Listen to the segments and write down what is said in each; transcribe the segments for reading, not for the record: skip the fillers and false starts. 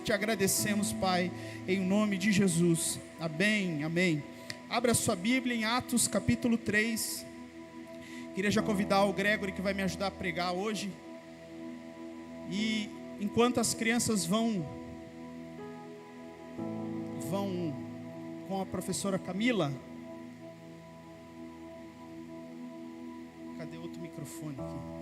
te agradecemos, Pai, em nome de Jesus. Amém, amém. Abra sua Bíblia em Atos capítulo 3. Queria já convidar o Gregory, que vai me ajudar a pregar hoje. E enquanto as crianças vão com a professora Camila. Cadê outro microfone aqui?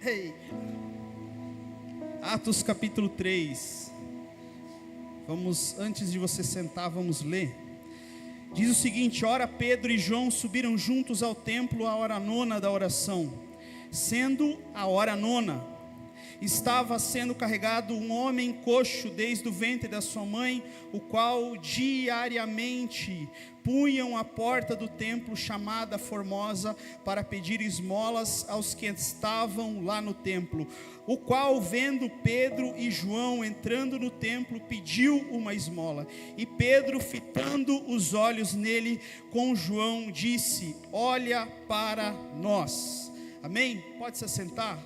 Hey. Atos capítulo 3. Vamos, antes de você sentar, vamos ler. Diz o seguinte: ora, Pedro e João subiram juntos ao templo à hora nona da oração. Sendo a hora nona, estava sendo carregado um homem coxo desde o ventre da sua mãe, o qual diariamente punham à porta do templo chamada Formosa para pedir esmolas aos que estavam lá no templo. O qual, vendo Pedro e João entrando no templo, pediu uma esmola. E Pedro, fitando os olhos nele com João, disse: olha para nós. Amém? Pode se assentar?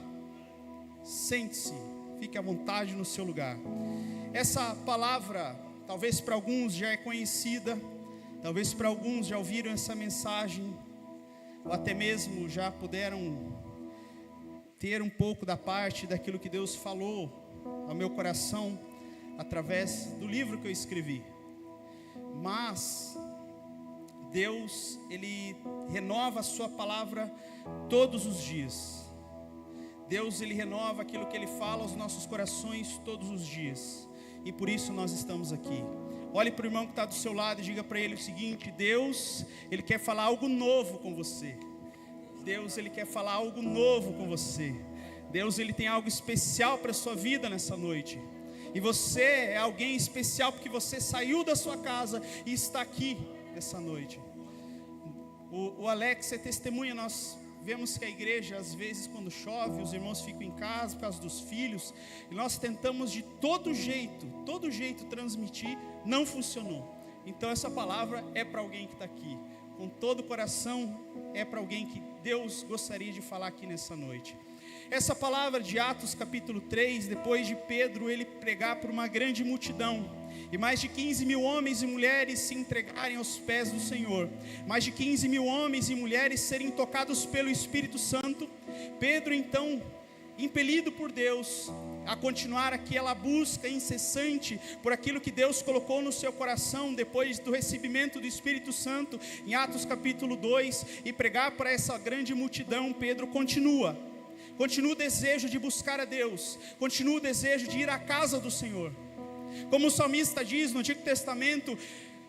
Sente-se, fique à vontade no seu lugar. Essa palavra, talvez para alguns já é conhecida, talvez para alguns já ouviram essa mensagem, ou até mesmo já puderam ter um pouco da parte daquilo que Deus falou ao meu coração, através do livro que eu escrevi. Mas Deus, Ele renova a sua palavra todos os dias. Deus, Ele renova aquilo que Ele fala aos nossos corações todos os dias. E por isso nós estamos aqui. Olhe para o irmão que está do seu lado e diga para ele o seguinte: Deus, Ele quer falar algo novo com você. Deus, Ele quer falar algo novo com você. Deus, Ele tem algo especial para a sua vida nessa noite. E você é alguém especial porque você saiu da sua casa e está aqui nessa noite. O Alex é testemunha. Nós vemos que a igreja, às vezes, quando chove, os irmãos ficam em casa por causa dos filhos, e nós tentamos de todo jeito transmitir, não funcionou. Então essa palavra é para alguém que está aqui, com todo o coração, é para alguém que Deus gostaria de falar aqui nessa noite. Essa palavra de Atos capítulo 3, depois de Pedro ele pregar para uma grande multidão, e mais de 15 mil homens e mulheres se entregarem aos pés do Senhor, mais de 15 mil homens e mulheres serem tocados pelo Espírito Santo, Pedro então, impelido por Deus a continuar aquela busca incessante por aquilo que Deus colocou no seu coração, depois do recebimento do Espírito Santo, em Atos capítulo 2, e pregar para essa grande multidão, Pedro continua o desejo de buscar a Deus, continua o desejo de ir à casa do Senhor. Como o salmista diz no Antigo Testamento: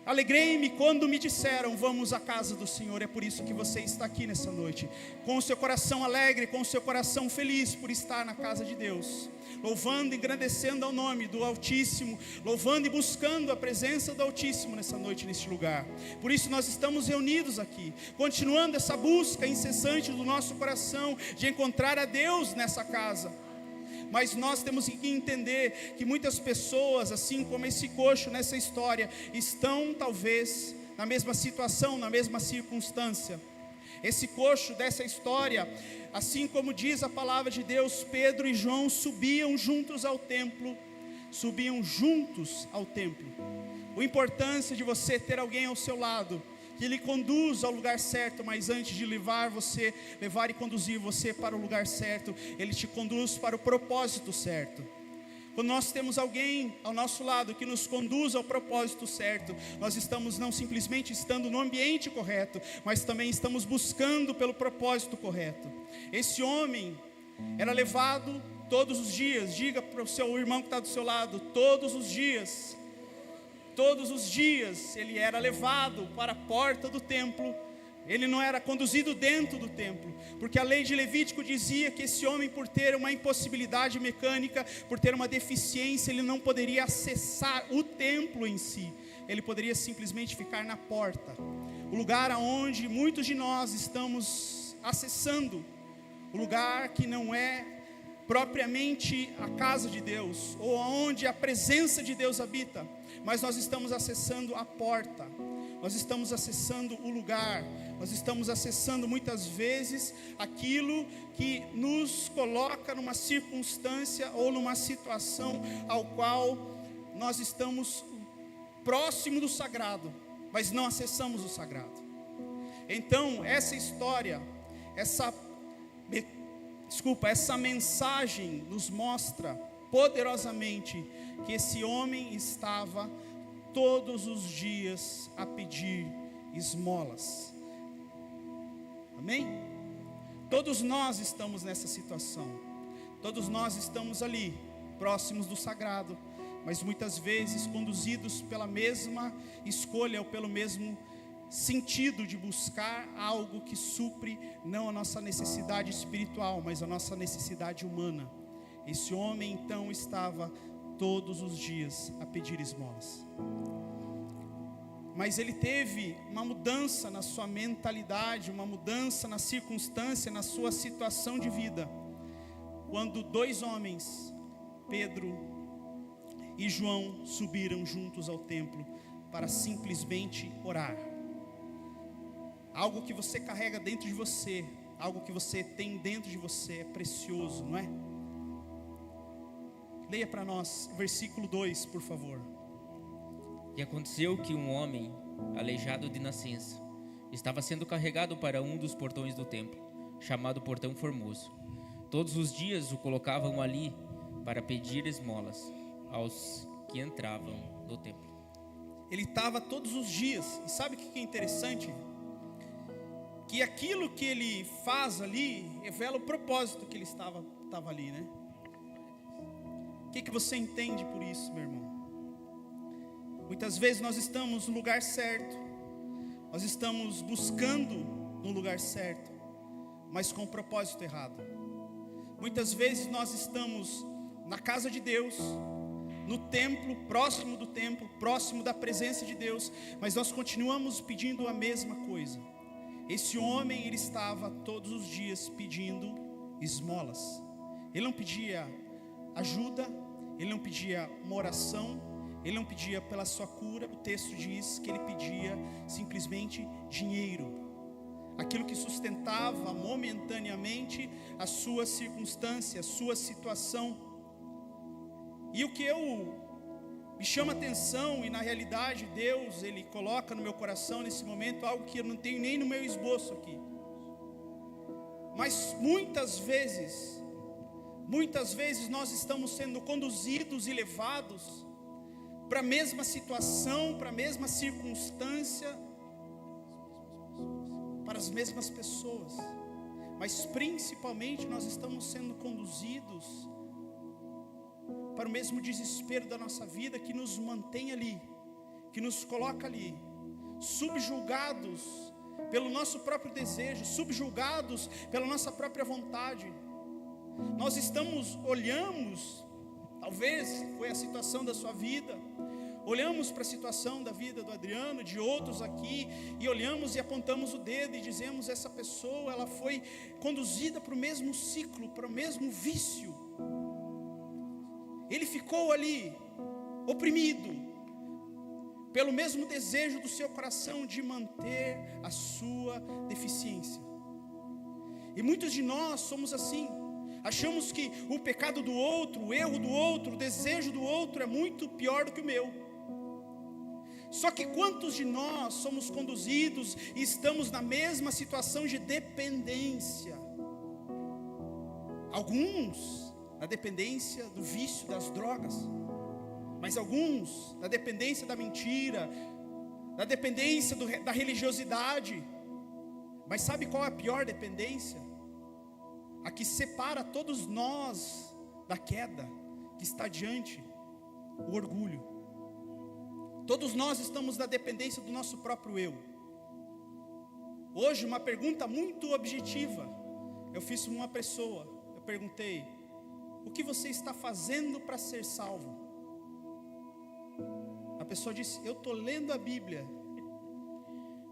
alegrei-me quando me disseram, vamos à casa do Senhor. É por isso que você está aqui nessa noite, com o seu coração alegre, com o seu coração feliz por estar na casa de Deus, louvando e engrandecendo ao nome do Altíssimo, louvando e buscando a presença do Altíssimo nessa noite, neste lugar. Por isso nós estamos reunidos aqui, continuando essa busca incessante do nosso coração, de encontrar a Deus nessa casa. Mas nós temos que entender que muitas pessoas, assim como esse coxo nessa história, estão talvez na mesma situação, na mesma circunstância. Esse coxo dessa história, assim como diz a palavra de Deus, Pedro e João subiam juntos ao templo. A importância de você ter alguém ao seu lado, que Ele conduz ao lugar certo, mas antes de levar e conduzir você para o lugar certo, Ele te conduz para o propósito certo. Quando nós temos alguém ao nosso lado que nos conduz ao propósito certo, nós estamos não simplesmente estando no ambiente correto, mas também estamos buscando pelo propósito correto. Esse homem era levado todos os dias, diga para o seu irmão que está do seu lado, todos os dias ele era levado para a porta do templo. Ele não era conduzido dentro do templo, porque a lei de Levítico dizia que esse homem, por ter uma impossibilidade mecânica, por ter uma deficiência, ele não poderia acessar o templo em si. Ele poderia simplesmente ficar na porta, o lugar aonde muitos de nós estamos acessando, o lugar que não é propriamente a casa de Deus, ou onde a presença de Deus habita, mas nós estamos acessando a porta. nós estamos acessando o lugar, nós estamos acessando muitas vezes aquilo que nos coloca numa circunstância ou numa situação ao qual nós estamos próximo do sagrado, mas não acessamos o sagrado. Então, essa história, essa mensagem nos mostra poderosamente que esse homem estava todos os dias a pedir esmolas. Amém? Todos nós estamos nessa situação. Todos nós estamos ali, próximos do sagrado, mas muitas vezes conduzidos pela mesma escolha ou pelo mesmo sentido de buscar algo que supre não a nossa necessidade espiritual, mas a nossa necessidade humana. Esse homem então estava todos os dias a pedir esmolas. Mas ele teve uma mudança na sua mentalidade, uma mudança na circunstância, na sua situação de vida, quando dois homens, Pedro e João, subiram juntos ao templo para simplesmente orar. Algo que você carrega dentro de você, algo que você tem dentro de você é precioso, não é? Leia para nós, versículo 2, por favor. E aconteceu que um homem, aleijado de nascença, estava sendo carregado para um dos portões do templo, chamado Portão Formoso. Todos os dias o colocavam ali para pedir esmolas aos que entravam no templo. Ele estava todos os dias, e sabe o que é interessante? Que aquilo que ele faz ali, revela o propósito que ele estava ali, né? O que você entende por isso, meu irmão? Muitas vezes nós estamos no lugar certo, nós estamos buscando no lugar certo, mas com o propósito errado. Muitas vezes nós estamos na casa de Deus, no templo, próximo do templo, próximo da presença de Deus, mas nós continuamos pedindo a mesma coisa. Esse homem, ele estava todos os dias pedindo esmolas. Ele não pedia ajuda, ele não pedia uma oração, ele não pedia pela sua cura. O texto diz que ele pedia simplesmente dinheiro, aquilo que sustentava momentaneamente a sua circunstância, a sua situação. E o que me chama a atenção, e na realidade Deus, Ele coloca no meu coração nesse momento algo que eu não tenho nem no meu esboço aqui. Mas muitas vezes nós estamos sendo conduzidos e levados para a mesma situação, para a mesma circunstância, para as mesmas pessoas. Mas principalmente nós estamos sendo conduzidos para o mesmo desespero da nossa vida, que nos mantém ali, que nos coloca ali, subjugados pelo nosso próprio desejo, subjugados pela nossa própria vontade. Nós olhamos, talvez foi a situação da sua vida, olhamos para a situação da vida do Adriano, de outros aqui, e olhamos e apontamos o dedo e dizemos: essa pessoa, ela foi conduzida para o mesmo ciclo, para o mesmo vício. Ele ficou ali, oprimido, pelo mesmo desejo do seu coração de manter a sua deficiência. E muitos de nós somos assim. Achamos que o pecado do outro, o erro do outro, o desejo do outro é muito pior do que o meu. Só que quantos de nós somos conduzidos e estamos na mesma situação de dependência? Alguns na dependência do vício das drogas, mas alguns na dependência da mentira, na dependência da religiosidade. Mas sabe qual é a pior dependência? A que separa todos nós da queda que está diante: o orgulho. Todos nós estamos na dependência do nosso próprio eu. Hoje uma pergunta muito objetiva eu fiz para uma pessoa. Eu perguntei: o que você está fazendo para ser salvo? A pessoa disse: eu estou lendo a Bíblia,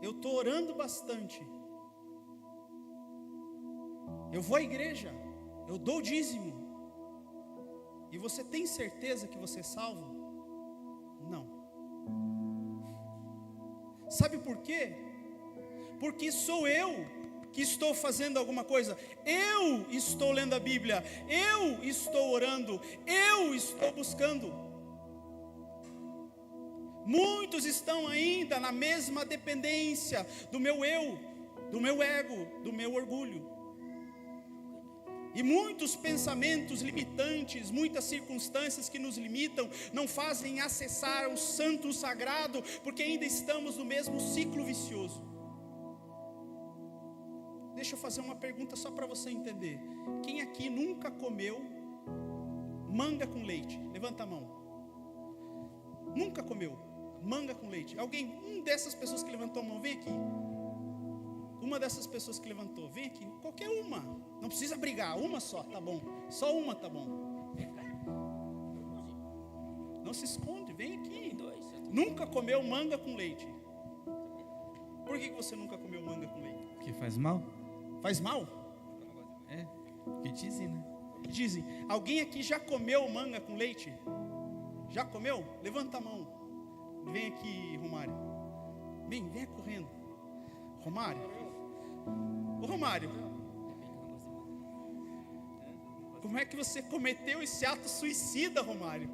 eu estou orando bastante, eu vou à igreja, eu dou o dízimo. E você tem certeza que você é salvo? Não. Sabe por quê? Porque sou eu que estou fazendo alguma coisa, eu estou lendo a Bíblia, eu estou orando, eu estou buscando. Muitos estão ainda na mesma dependência do meu eu, do meu ego, do meu orgulho. E muitos pensamentos limitantes, muitas circunstâncias que nos limitam, não fazem acessar o santo, o sagrado, porque ainda estamos no mesmo ciclo vicioso. Deixa eu fazer uma pergunta só para você entender. Quem aqui nunca comeu manga com leite? Levanta a mão. Nunca comeu manga com leite? Alguém, dessas pessoas que levantou a mão, vem aqui. Uma dessas pessoas que levantou, vem aqui. Qualquer uma, não precisa brigar, uma só, tá bom. Só uma tá bom. Não se esconde, vem aqui. Nunca comeu manga com leite? Por que você nunca comeu manga com leite? Porque faz mal? Faz mal? É, que dizem, né? Dizem. Alguém aqui já comeu manga com leite? Já comeu? Levanta a mão. Vem aqui, Romário. Vem correndo. Romário. Ô Romário, como é que você cometeu esse ato suicida, Romário?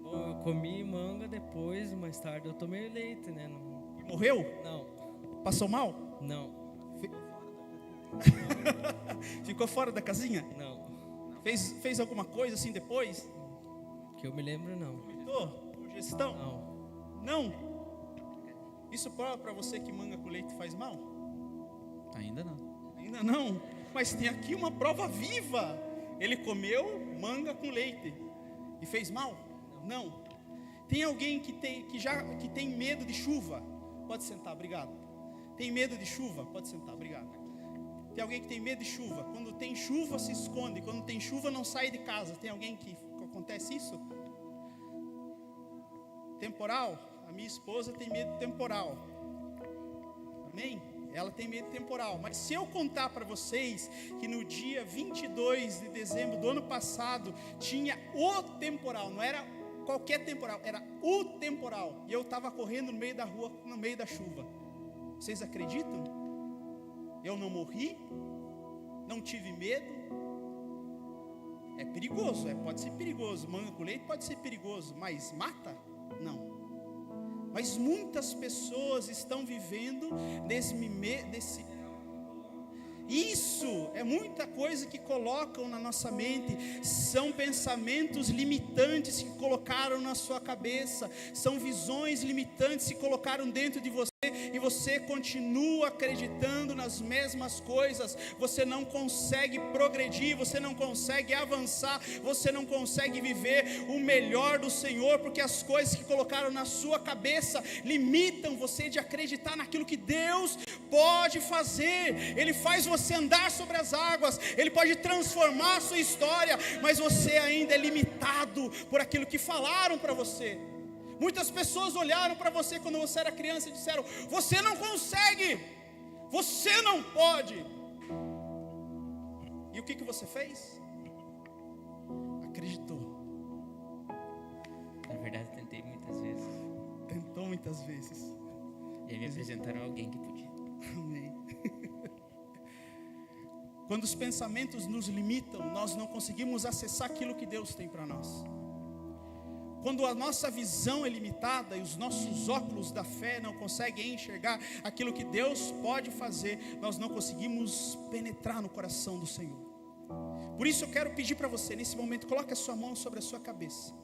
Bom, eu comi manga depois, mais tarde eu tomei leite, né? E morreu? Não. Passou mal? Não. Ficou fora da casinha? Não. Fez alguma coisa assim depois? Que eu me lembro, não. Vomitou? Congestão? Não. Não? Isso prova para você que manga com leite faz mal? Ainda não. Ainda não, mas tem aqui uma prova viva. Ele comeu manga com leite e fez mal? Não. Tem alguém que tem medo de chuva? Pode sentar, obrigado. Tem medo de chuva? Pode sentar, obrigado. Tem alguém que tem medo de chuva? Quando tem chuva se esconde, quando tem chuva não sai de casa. Tem alguém que acontece isso? Temporal? A minha esposa tem medo de temporal. Amém? Ela tem medo de temporal. Mas se eu contar para vocês que no dia 22 de dezembro do ano passado tinha o temporal, não era qualquer temporal, era o temporal, e eu estava correndo no meio da rua, no meio da chuva. Vocês acreditam? Eu não morri, não tive medo. É perigoso, pode ser perigoso. Manga com leite pode ser perigoso, mas mata? Não. Mas muitas pessoas estão vivendo desse. Isso é muita coisa que colocam na nossa mente. São pensamentos limitantes que colocaram na sua cabeça. São visões limitantes que colocaram dentro de você. E você continua acreditando nas mesmas coisas. Você não consegue progredir, você não consegue avançar, você não consegue viver o melhor do Senhor, porque as coisas que colocaram na sua cabeça limitam você de acreditar naquilo que Deus pode fazer. Ele faz você andar sobre as águas, Ele pode transformar a sua história, mas você ainda é limitado por aquilo que falaram para você. Muitas pessoas olharam para você quando você era criança e disseram: você não consegue, você não pode. E o que você fez? Acreditou. Na verdade, tentei muitas vezes. Tentou muitas vezes. E aí me apresentaram alguém que podia. Amém. Quando os pensamentos nos limitam, nós não conseguimos acessar aquilo que Deus tem para nós. Quando a nossa visão é limitada e os nossos óculos da fé não conseguem enxergar aquilo que Deus pode fazer, nós não conseguimos penetrar no coração do Senhor. Por isso eu quero pedir para você, nesse momento, coloque a sua mão sobre a sua cabeça.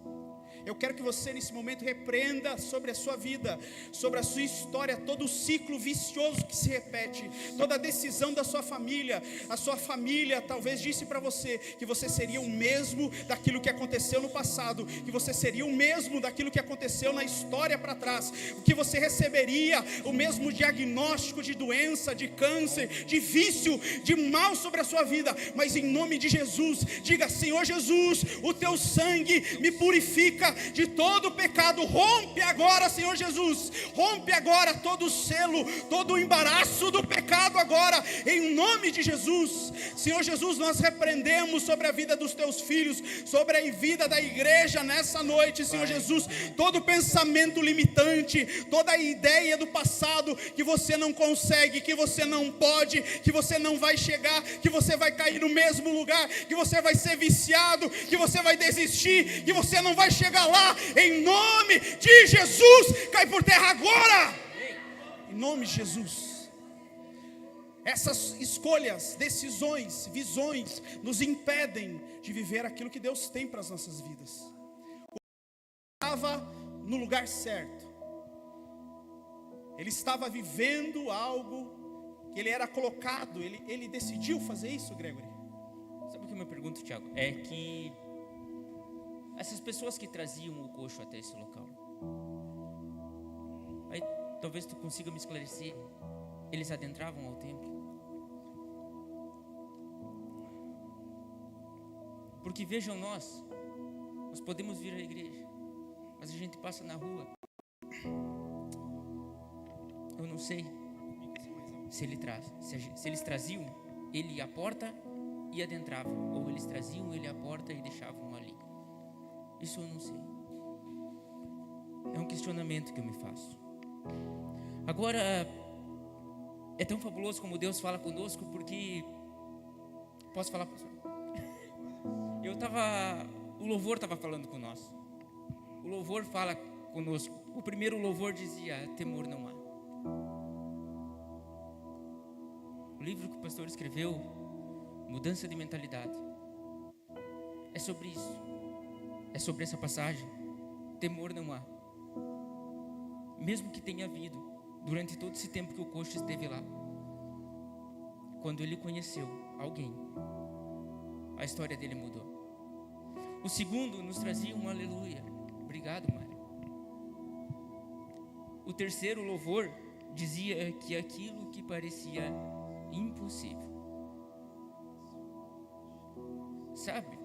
Eu quero que você nesse momento repreenda sobre a sua vida, sobre a sua história, todo o ciclo vicioso que se repete, toda a decisão da sua família. A sua família talvez disse para você que você seria o mesmo daquilo que aconteceu no passado, que você seria o mesmo daquilo que aconteceu na história para trás, que você receberia o mesmo diagnóstico de doença, de câncer, de vício, de mal sobre a sua vida. Mas em nome de Jesus, diga: Senhor Jesus, o teu sangue me purifica, de todo pecado. Rompe agora, Senhor Jesus. Rompe agora todo o selo, todo o embaraço do pecado agora, em nome de Jesus. Senhor Jesus, nós repreendemos sobre a vida dos teus filhos, sobre a vida da igreja nessa noite, Senhor Jesus, todo pensamento limitante, toda ideia do passado, que você não consegue, que você não pode, que você não vai chegar, que você vai cair no mesmo lugar, que você vai ser viciado, que você vai desistir, que você não vai chegar lá, em nome de Jesus, cai por terra agora, em nome de Jesus. Essas escolhas, decisões, visões nos impedem de viver aquilo que Deus tem para as nossas vidas. O estava no lugar certo. Ele estava vivendo algo que ele era colocado, ele decidiu fazer isso, Gregory. Sabe o que eu me pergunto, Tiago? É que essas pessoas que traziam o coxo até esse local, aí talvez tu consiga me esclarecer, eles adentravam ao templo? Porque vejam, nós podemos vir à igreja, mas a gente passa na rua. Eu não sei se eles traziam, ele ia à porta e adentravam, ou eles traziam ele à porta e deixavam ali. Isso eu não sei. É um questionamento que eu me faço. Agora, é tão fabuloso como Deus fala conosco, porque posso falar, pastor? O louvor estava falando com nós. O louvor fala conosco. O primeiro louvor dizia: temor não há. O livro que o pastor escreveu, Mudança de Mentalidade, é sobre isso. É sobre essa passagem. Temor não há. Mesmo que tenha havido, durante todo esse tempo que o coxo esteve lá, quando ele conheceu alguém, a história dele mudou. O segundo nos trazia um aleluia. Obrigado, Mário. O terceiro louvor dizia que aquilo que parecia impossível, sabe?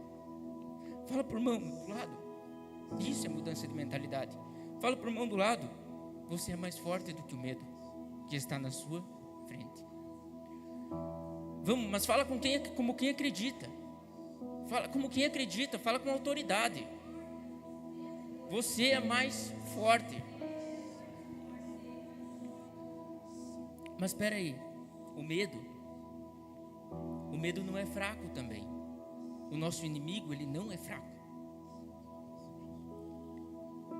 Fala para o irmão do lado. Isso é mudança de mentalidade. Fala para o irmão do lado: você é mais forte do que o medo que está na sua frente. Vamos, mas fala como quem acredita. Fala como quem acredita, fala com autoridade. Você é mais forte. Mas espera aí, o medo não é fraco também. O nosso inimigo, ele não é fraco.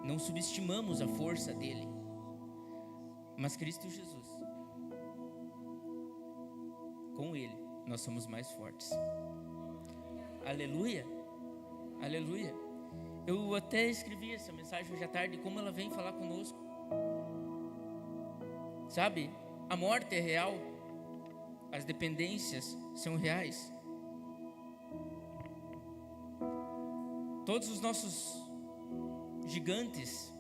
Não subestimamos a força dele. Mas Cristo Jesus, com ele, nós somos mais fortes. Aleluia, aleluia. Eu até escrevi essa mensagem hoje à tarde, como ela vem falar conosco. Sabe, a morte é real, as dependências são reais. Todos os nossos gigantes,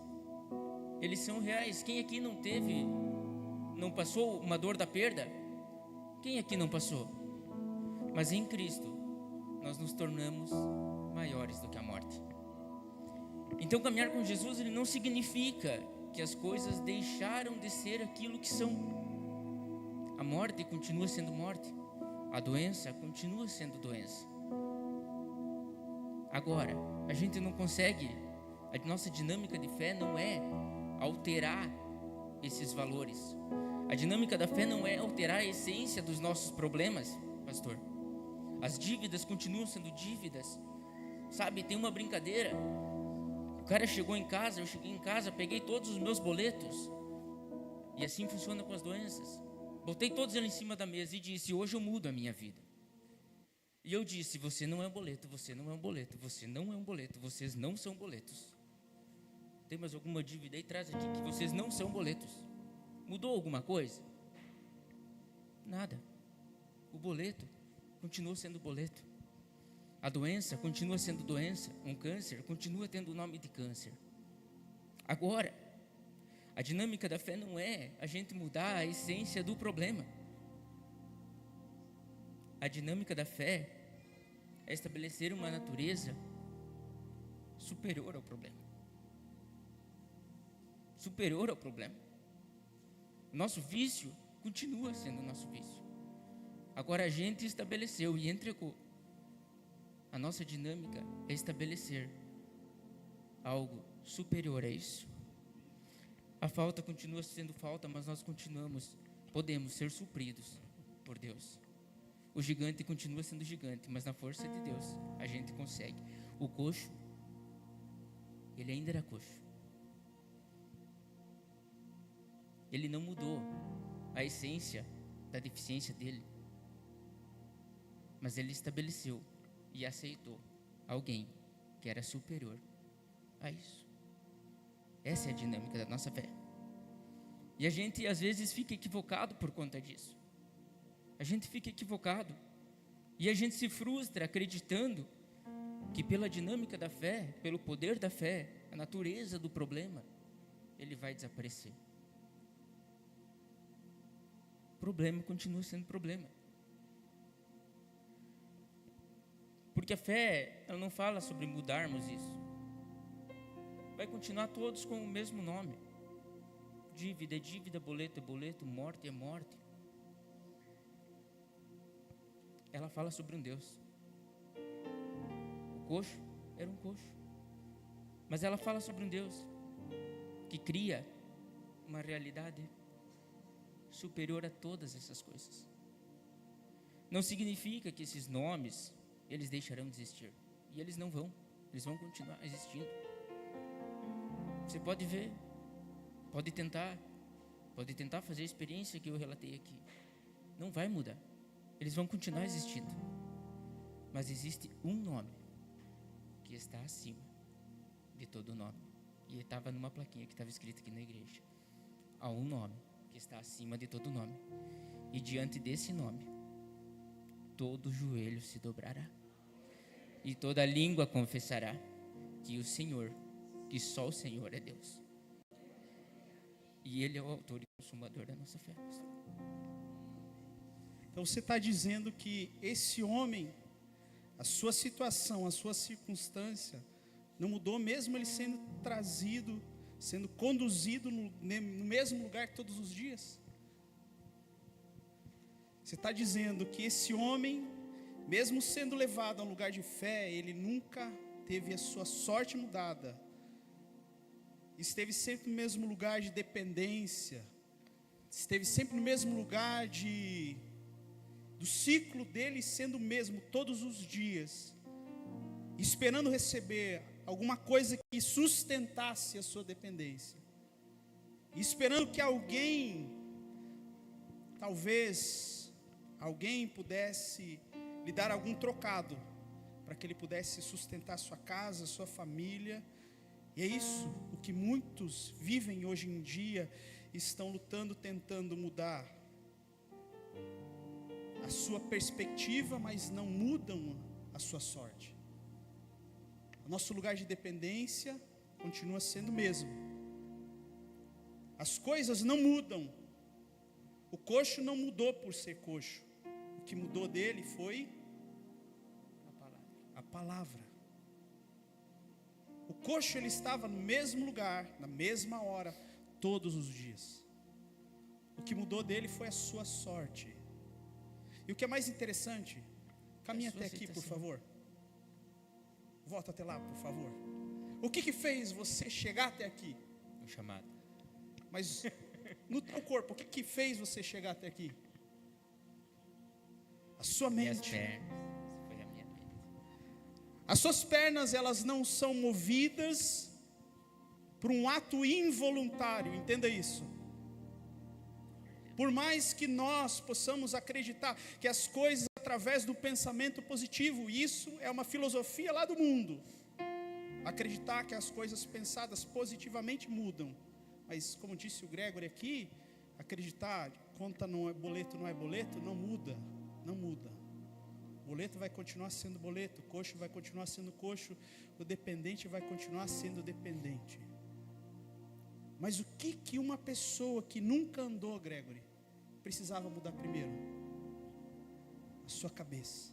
eles são reais. Quem aqui não passou uma dor da perda? Quem aqui não passou? Mas em Cristo nós nos tornamos maiores do que a morte. Então caminhar com Jesus, ele não significa que as coisas deixaram de ser aquilo que são. A morte continua sendo morte, a doença continua sendo doença. Agora, a gente não consegue, a nossa dinâmica de fé não é alterar esses valores. A dinâmica da fé não é alterar a essência dos nossos problemas, pastor. As dívidas continuam sendo dívidas. Sabe, tem uma brincadeira. O cara chegou em casa, eu cheguei em casa, peguei todos os meus boletos. E assim funciona com as doenças. Botei todos eles em cima da mesa e disse: hoje eu mudo a minha vida. E eu disse: você não é um boleto, você não é um boleto, você não é um boleto, vocês não são boletos. Tem mais alguma dívida aí? Traz aqui que vocês não são boletos. Mudou alguma coisa? Nada. O boleto continua sendo boleto. A doença continua sendo doença. Um câncer continua tendo o nome de câncer. Agora, a dinâmica da fé não é a gente mudar a essência do problema. A dinâmica da fé é estabelecer uma natureza superior ao problema. superior ao problema. Nosso vício continua sendo nosso vício. Agora a gente estabeleceu e entregou. A nossa dinâmica é estabelecer algo superior a isso. A falta continua sendo falta, mas nós podemos ser supridos por Deus. O gigante continua sendo gigante, mas na força de Deus a gente consegue. O coxo, ele ainda era coxo. Ele não mudou a essência da deficiência dele, mas ele estabeleceu e aceitou alguém que era superior a isso. Essa é a dinâmica da nossa fé. E a gente às vezes fica equivocado por conta disso. A gente fica equivocado e a gente se frustra acreditando que pela dinâmica da fé, pelo poder da fé, a natureza do problema, ele vai desaparecer. O problema continua sendo problema. Porque a fé, ela não fala sobre mudarmos isso. Vai continuar todos com o mesmo nome. Dívida é dívida, boleto é boleto, morte é morte. Ela fala sobre um Deus. O coxo era um coxo. Mas ela fala sobre um Deus que cria uma realidade superior a todas essas coisas. Não significa que esses nomes, eles deixarão de existir. E eles não vão. Eles vão continuar existindo. Você pode ver, pode tentar fazer a experiência que eu relatei aqui. Não vai mudar. Eles vão continuar existindo. Mas existe um nome que está acima de todo nome. E estava numa plaquinha que estava escrita aqui na igreja. Há um nome que está acima de todo nome. E diante desse nome, todo joelho se dobrará. E toda língua confessará que só o Senhor é Deus. E Ele é o autor e consumador da nossa fé. Então você está dizendo que esse homem, a sua situação, a sua circunstância, não mudou mesmo ele sendo trazido, sendo conduzido no mesmo lugar todos os dias? Você está dizendo que esse homem, mesmo sendo levado a um lugar de fé, ele nunca teve a sua sorte mudada, esteve sempre no mesmo lugar de dependência, esteve sempre no mesmo lugar do ciclo dele sendo o mesmo todos os dias, esperando receber alguma coisa que sustentasse a sua dependência, esperando que talvez alguém pudesse lhe dar algum trocado, para que ele pudesse sustentar sua casa, sua família. E é isso o que muitos vivem hoje em dia, estão lutando, tentando mudar a sua perspectiva, mas não mudam a sua sorte. O nosso lugar de dependência continua sendo o mesmo. As coisas não mudam. O coxo não mudou por ser coxo. O que mudou dele foi a palavra. O coxo, ele estava no mesmo lugar, na mesma hora, todos os dias. O que mudou dele foi a sua sorte. E o que é mais interessante, caminha até aqui, por favor. Volta até lá, por favor. O que fez você chegar até aqui? Um chamado. Mas no teu corpo, o que fez você chegar até aqui? A sua mente. Foi a minha mente. As suas pernas, elas não são movidas por um ato involuntário, entenda isso. Por mais que nós possamos acreditar que as coisas através do pensamento positivo, isso é uma filosofia lá do mundo, acreditar que as coisas pensadas positivamente mudam, mas como disse o Gregory aqui, acreditar, conta não é boleto, não muda, não muda. O boleto vai continuar sendo boleto, o coxo vai continuar sendo coxo, o dependente vai continuar sendo dependente. Mas o que uma pessoa que nunca andou, Gregory, precisava mudar primeiro? A sua cabeça.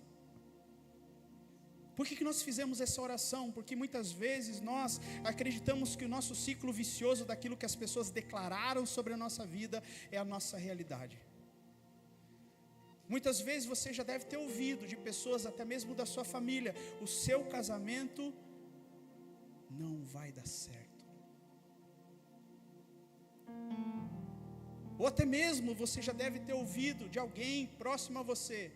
Por que nós fizemos essa oração? Porque muitas vezes nós acreditamos que o nosso ciclo vicioso daquilo que as pessoas declararam sobre a nossa vida é a nossa realidade. Muitas vezes você já deve ter ouvido de pessoas, até mesmo da sua família: o seu casamento não vai dar certo. Ou até mesmo você já deve ter ouvido de alguém próximo a você: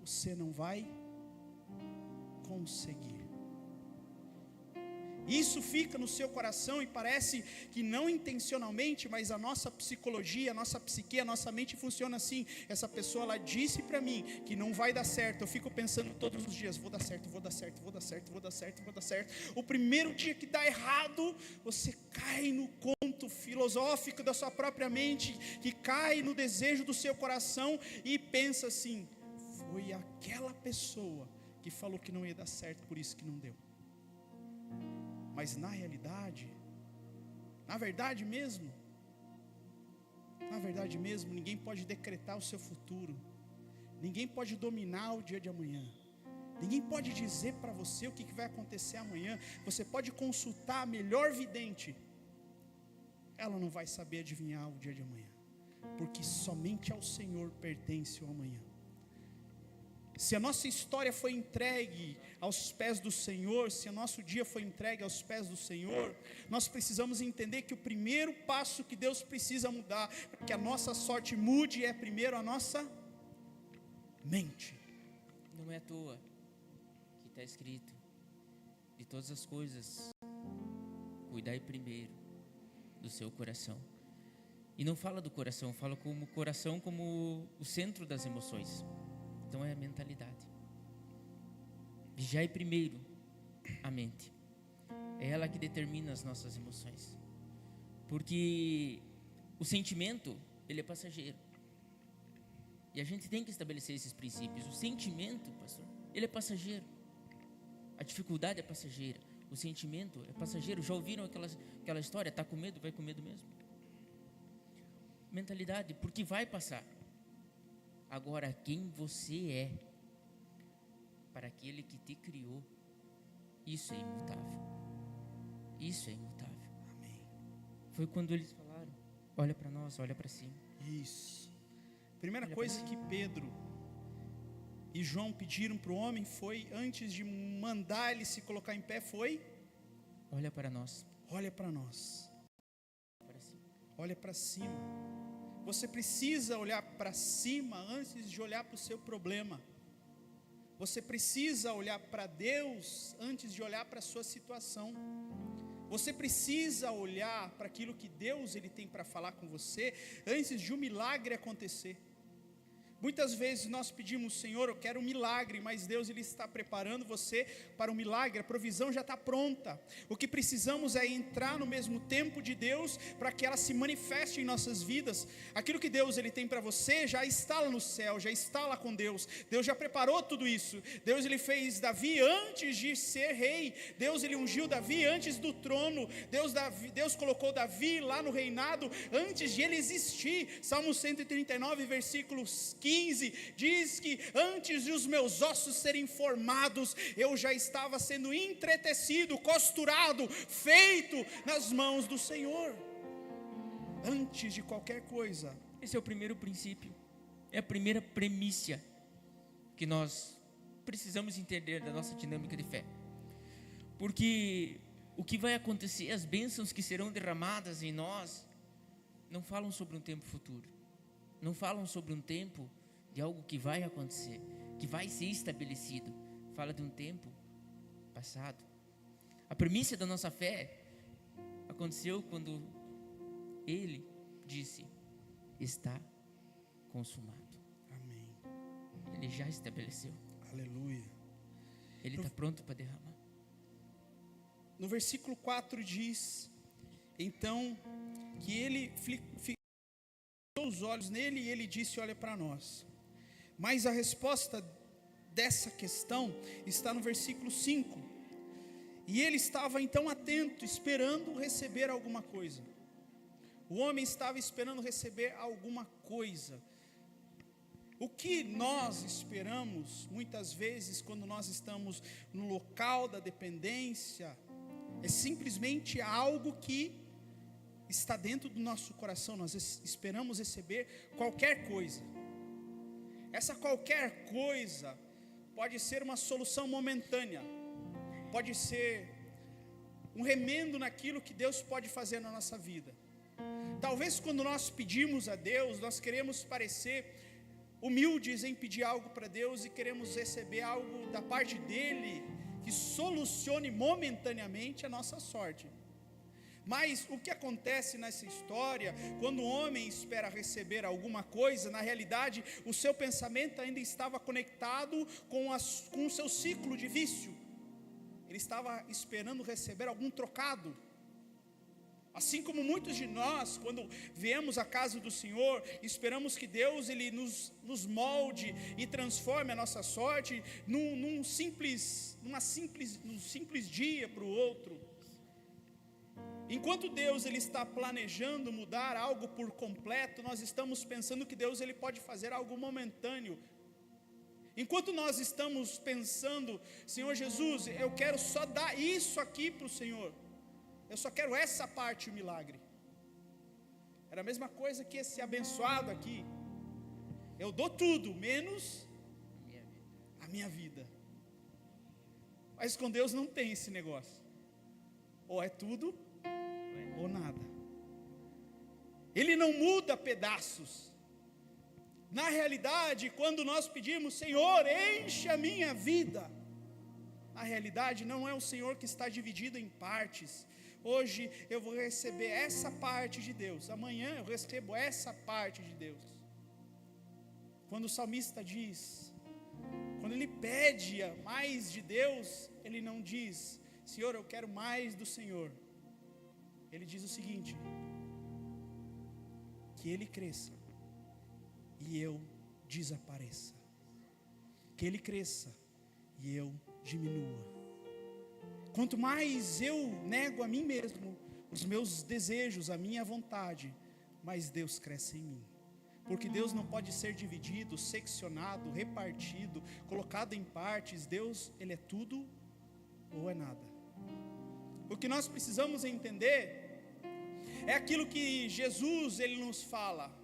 você não vai conseguir. Isso fica no seu coração e parece que não intencionalmente, mas a nossa psicologia, a nossa psique, a nossa mente funciona assim. Essa pessoa, ela disse para mim que não vai dar certo. Eu fico pensando todos os dias: vou dar certo, vou dar certo, vou dar certo, vou dar certo, vou dar certo. O primeiro dia que dá errado, você cai no conto filosófico da sua própria mente, que cai no desejo do seu coração e pensa assim: foi aquela pessoa que falou que não ia dar certo, por isso que não deu. Mas na realidade, na verdade mesmo, ninguém pode decretar o seu futuro, ninguém pode dominar o dia de amanhã, ninguém pode dizer para você o que vai acontecer amanhã. Você pode consultar a melhor vidente, ela não vai saber adivinhar o dia de amanhã, porque somente ao Senhor pertence o amanhã. Se a nossa história foi entregue aos pés do Senhor, se o nosso dia foi entregue aos pés do Senhor, nós precisamos entender que o primeiro passo que Deus precisa mudar, para que a nossa sorte mude, é primeiro a nossa mente. Não é à toa que está escrito: de todas as coisas, cuidai primeiro do seu coração. E não fala do coração, fala como o coração como o centro das emoções. Então é a mentalidade. Vigiai primeiro a mente. É ela que determina as nossas emoções. Porque o sentimento, ele é passageiro. E a gente tem que estabelecer esses princípios. O sentimento, pastor, ele é passageiro. A dificuldade é passageira. O sentimento é passageiro. Já ouviram aquela história? Está com medo, vai com medo mesmo. Mentalidade, porque vai passar. Agora, quem você é para aquele que te criou, isso é imutável. Isso é imutável. Amém. Foi quando eles falaram: olha para nós, olha para cima. Isso. Primeira coisa que Pedro e João pediram para o homem foi, antes de mandar ele se colocar em pé, foi: olha para nós. Olha para nós. Para cima. Olha para cima. Você precisa olhar para cima antes de olhar para o seu problema. Você precisa olhar para Deus antes de olhar para a sua situação. Você precisa olhar para aquilo que Deus ele tem para falar com você antes de um milagre acontecer. Muitas vezes nós pedimos: Senhor, eu quero um milagre, mas Deus ele está preparando você para o milagre, a provisão já está pronta. O que precisamos é entrar no mesmo tempo de Deus para que ela se manifeste em nossas vidas. Aquilo que Deus ele tem para você já está lá no céu, já está lá com Deus. Deus já preparou tudo isso. Deus ele fez Davi antes de ser rei. Deus ele ungiu Davi antes do trono. Deus colocou Davi lá no reinado antes de ele existir. Salmo 139, versículos 15, diz que antes de os meus ossos serem formados, eu já estava sendo entretecido, costurado, feito nas mãos do Senhor. Antes de qualquer coisa. Esse é o primeiro princípio, é a primeira premissa que nós precisamos entender da nossa dinâmica de fé. Porque o que vai acontecer, as bênçãos que serão derramadas em nós, não falam sobre um tempo futuro, não falam sobre um tempo de algo que vai acontecer, que vai ser estabelecido. Fala de um tempo passado. A premissa da nossa fé aconteceu quando ele disse: está consumado. Amém. Ele já estabeleceu. Aleluia. Ele está pronto para derramar. No versículo 4 diz, então, que ele fixou os olhos nele e ele disse: olha para nós. Mas a resposta dessa questão está no versículo 5. E ele estava então atento, esperando receber alguma coisa. O homem estava esperando receber alguma coisa. O que nós esperamos, muitas vezes, quando nós estamos no local da dependência, é simplesmente algo que está dentro do nosso coração. Nós esperamos receber qualquer coisa. Essa qualquer coisa pode ser uma solução momentânea, pode ser um remendo naquilo que Deus pode fazer na nossa vida. Talvez quando nós pedimos a Deus, nós queremos parecer humildes em pedir algo para Deus e queremos receber algo da parte dele que solucione momentaneamente a nossa sorte. Mas o que acontece nessa história, quando o homem espera receber alguma coisa, na realidade o seu pensamento ainda estava conectado com o seu ciclo de vício. Ele estava esperando receber algum trocado. Assim como muitos de nós, quando viemos à casa do Senhor, esperamos que Deus ele nos molde e transforme a nossa sorte num simples dia para o outro. Enquanto Deus ele está planejando mudar algo por completo, nós estamos pensando que Deus ele pode fazer algo momentâneo. Enquanto nós estamos pensando, Senhor Jesus, eu quero só dar isso aqui para o Senhor. Eu só quero essa parte, o milagre. Era a mesma coisa que esse abençoado aqui. Eu dou tudo, menos a minha vida. Mas com Deus não tem esse negócio. Ou é tudo, ou nada. Ele não muda pedaços. Na realidade, quando nós pedimos, Senhor, enche a minha vida, na realidade não é o Senhor que está dividido em partes. Hoje eu vou receber essa parte de Deus, amanhã eu recebo essa parte de Deus. Quando o salmista diz, quando ele pede mais de Deus, ele não diz, Senhor, eu quero mais do Senhor. Ele diz o seguinte, que Ele cresça e eu desapareça. Que Ele cresça e eu diminua. Quanto mais eu nego a mim mesmo, os meus desejos, a minha vontade, mais Deus cresce em mim. Porque Deus não pode ser dividido, seccionado, repartido, colocado em partes. Deus, Ele é tudo ou é nada. O que nós precisamos entender é aquilo que Jesus Ele nos fala.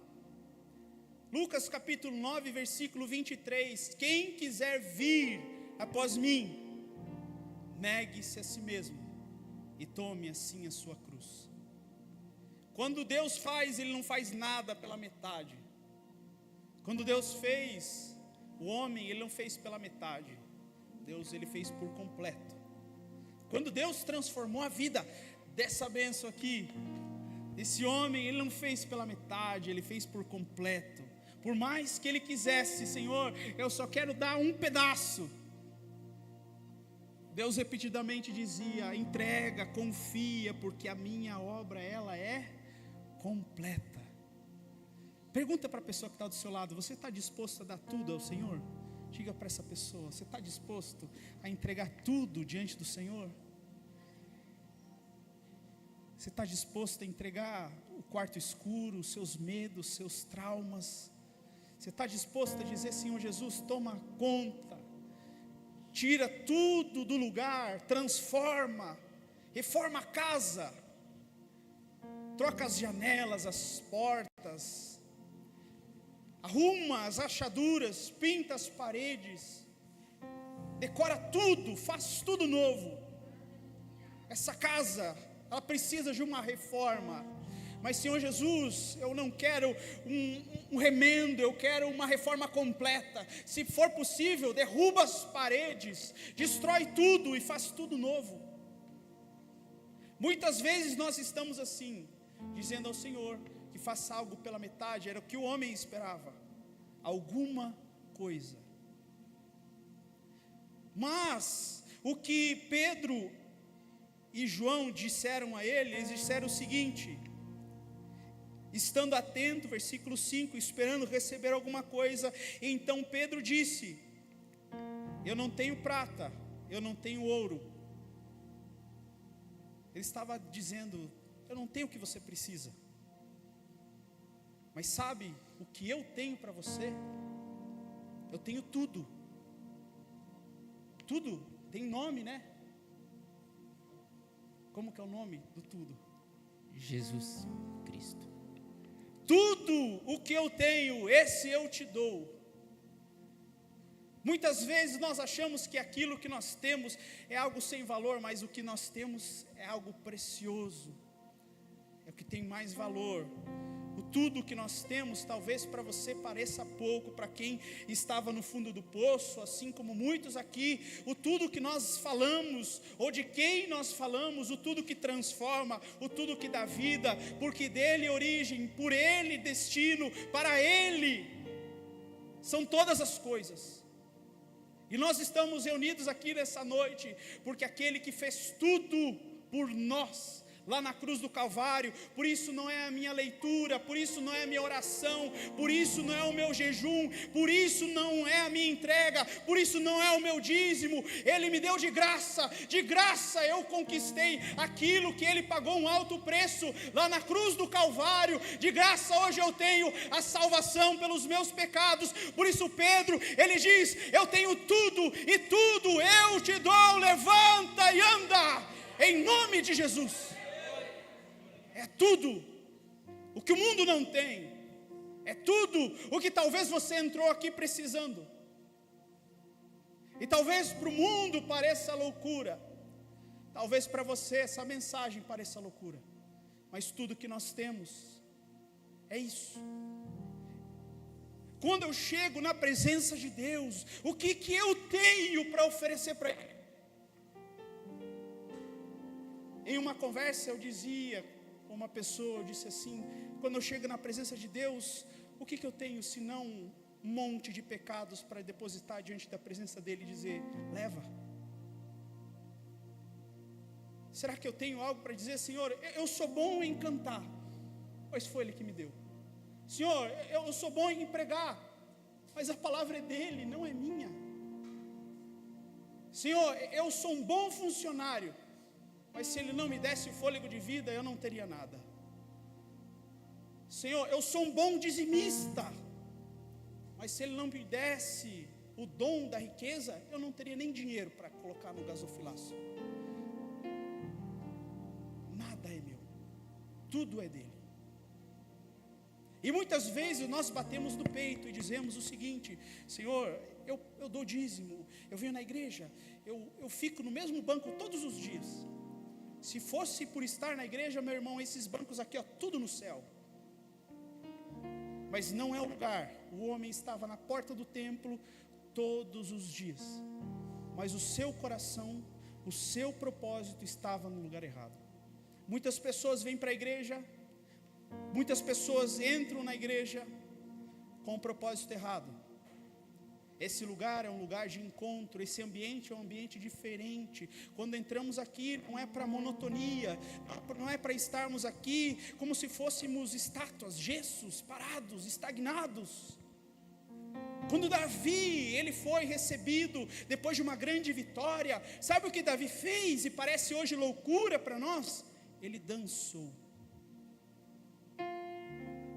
Lucas capítulo 9, versículo 23. Quem quiser vir após mim, negue-se a si mesmo e tome assim a sua cruz. Quando Deus faz, Ele não faz nada pela metade. Quando Deus fez o homem, Ele não fez pela metade. Deus, Ele fez por completo. Quando Deus transformou a vida dessa bênção aqui, desse homem, Ele não fez pela metade, Ele fez por completo. Por mais que Ele quisesse, Senhor, eu só quero dar um pedaço. Deus repetidamente dizia, entrega, confia, porque a minha obra, ela é completa. Pergunta para a pessoa que está do seu lado, você está disposto a dar tudo ao Senhor? Diga para essa pessoa, você está disposto a entregar tudo diante do Senhor? Você está disposto a entregar o quarto escuro, os seus medos, seus traumas? Você está disposto a dizer, Senhor Jesus, toma conta, tira tudo do lugar, transforma, reforma a casa, troca as janelas, as portas, arruma as rachaduras, pinta as paredes, decora tudo, faz tudo novo. Essa casa, ela precisa de uma reforma. Mas Senhor Jesus, eu não quero um remendo, eu quero uma reforma completa. Se for possível, derruba as paredes, destrói tudo e faz tudo novo. Muitas vezes nós estamos assim, dizendo ao Senhor que faça algo pela metade. Era o que o homem esperava, alguma coisa. Mas o que Pedro e João disseram a ele, eles disseram o seguinte, estando atento, versículo 5, esperando receber alguma coisa. Então Pedro disse, eu não tenho prata, eu não tenho ouro. Ele estava dizendo, eu não tenho o que você precisa, mas sabe o que eu tenho para você? Eu tenho tudo. Tudo tem nome, né? Como que é o nome do tudo? Jesus Cristo. Tudo o que eu tenho, esse eu te dou. Muitas vezes nós achamos que aquilo que nós temos é algo sem valor, mas o que nós temos é algo precioso, é o que tem mais valor. O tudo que nós temos, talvez para você pareça pouco, para quem estava no fundo do poço, assim como muitos aqui, o tudo que nós falamos, ou de quem nós falamos, o tudo que transforma, o tudo que dá vida, porque dele origem, por ele destino, para ele são todas as coisas. E nós estamos reunidos aqui nessa noite, porque aquele que fez tudo por nós, lá na cruz do Calvário, por isso não é a minha leitura, por isso não é a minha oração, por isso não é o meu jejum, por isso não é a minha entrega, por isso não é o meu dízimo, Ele me deu de graça eu conquistei aquilo que Ele pagou um alto preço, lá na cruz do Calvário, de graça hoje eu tenho a salvação pelos meus pecados. Por isso Pedro, ele diz, eu tenho tudo, e tudo eu te dou, levanta e anda, em nome de Jesus. É tudo o que o mundo não tem, é tudo o que talvez você entrou aqui precisando, e talvez para o mundo pareça loucura, talvez para você essa mensagem pareça loucura, mas tudo que nós temos é isso. Quando eu chego na presença de Deus, o que eu tenho para oferecer para Ele? Em uma conversa eu dizia, uma pessoa, eu disse assim, quando eu chego na presença de Deus, o que eu tenho senão um monte de pecados para depositar diante da presença dEle e dizer, leva. Será que eu tenho algo para dizer, Senhor, eu sou bom em cantar, pois foi Ele que me deu. Senhor, eu sou bom em pregar, mas a palavra é dEle, não é minha. Senhor, eu sou um bom funcionário, mas se Ele não me desse o fôlego de vida, eu não teria nada. Senhor, eu sou um bom dizimista, mas se Ele não me desse o dom da riqueza, eu não teria nem dinheiro para colocar no gasofilaço. Nada é meu, tudo é dEle. E muitas vezes nós batemos no peito e dizemos o seguinte, Senhor, eu dou dízimo, eu venho na igreja, eu fico no mesmo banco todos os dias. Se fosse por estar na igreja, meu irmão, esses bancos aqui, ó, tudo no céu. Mas não é o lugar. O homem estava na porta do templo todos os dias, mas o seu coração, o seu propósito estava no lugar errado. Muitas pessoas vêm para a igreja, muitas pessoas entram na igreja com o propósito errado. Esse lugar é um lugar de encontro, esse ambiente é um ambiente diferente. Quando entramos aqui, não é para monotonia, não é para estarmos aqui como se fôssemos estátuas, gessos, parados, estagnados. Quando Davi, ele foi recebido depois de uma grande vitória, sabe o que Davi fez? E parece hoje loucura para nós? Ele dançou.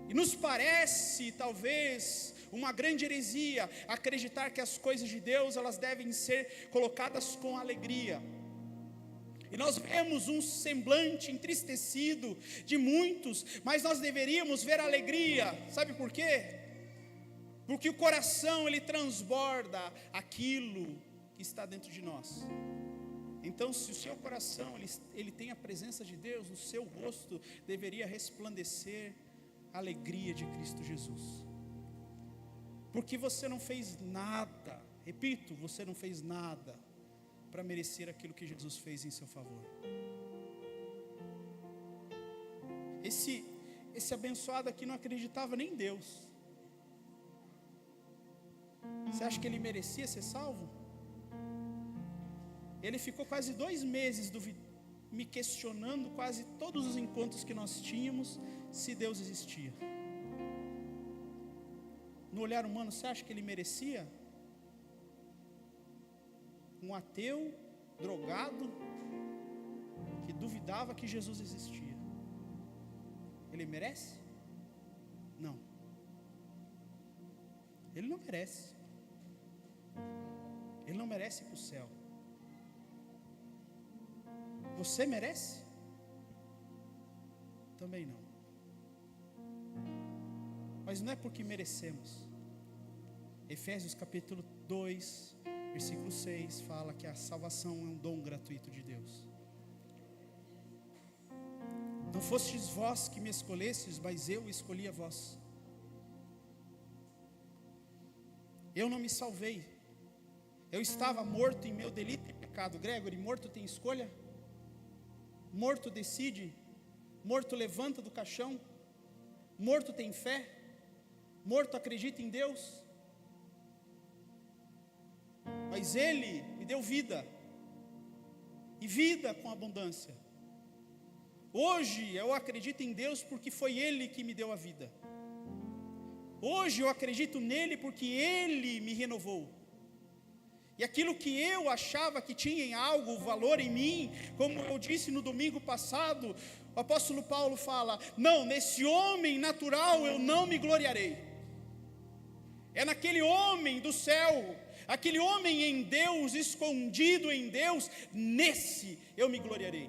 E nos parece, talvez, uma grande heresia acreditar que as coisas de Deus, elas devem ser colocadas com alegria. E nós vemos um semblante entristecido de muitos, mas nós deveríamos ver alegria. Sabe por quê? Porque o coração, ele transborda aquilo que está dentro de nós. Então, se o seu coração, ele tem a presença de Deus, o seu rosto deveria resplandecer a alegria de Cristo Jesus. Porque você não fez nada, repito, você não fez nada para merecer aquilo que Jesus fez em seu favor. Esse abençoado aqui não acreditava nem em Deus. Você acha que ele merecia ser salvo? Ele ficou quase 2 meses me questionando quase todos os encontros que nós tínhamos, se Deus existia. No olhar humano, você acha que ele merecia? Um ateu, drogado, que duvidava que Jesus existia. Ele merece? Não. Ele não merece. Ele não merece ir para o céu. Você merece? Também não. Mas não é porque merecemos. Efésios capítulo 2, versículo 6 fala que a salvação é um dom gratuito de Deus. Não fostes vós que me escolhestes, mas eu escolhi a vós. Eu não me salvei. Eu estava morto em meu delito e pecado. Gregory, morto tem escolha? Morto decide? Morto levanta do caixão? Morto tem fé? Morto acredita em Deus? Mas Ele me deu vida, e vida com abundância. Hoje eu acredito em Deus porque foi Ele que me deu a vida. Hoje eu acredito nele porque Ele me renovou. E aquilo que eu achava que tinha algo, valor em mim, como eu disse no domingo passado, o apóstolo Paulo fala: não, nesse homem natural eu não me gloriarei. É naquele homem do céu, aquele homem em Deus, escondido em Deus, nesse eu me gloriarei.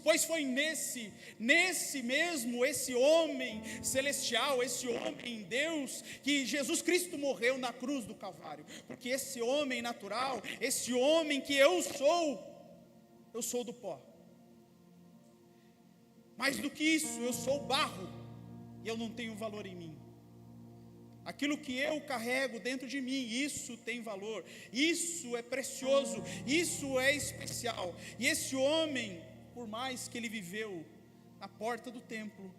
Pois foi nesse mesmo, esse homem celestial, esse homem em Deus, que Jesus Cristo morreu na cruz do Calvário. Porque esse homem natural, esse homem que eu sou do pó. Mais do que isso, eu sou barro, e eu não tenho valor em mim. Aquilo que eu carrego dentro de mim, isso tem valor, isso é precioso, isso é especial. E esse homem, por mais que ele viveu na porta do templo,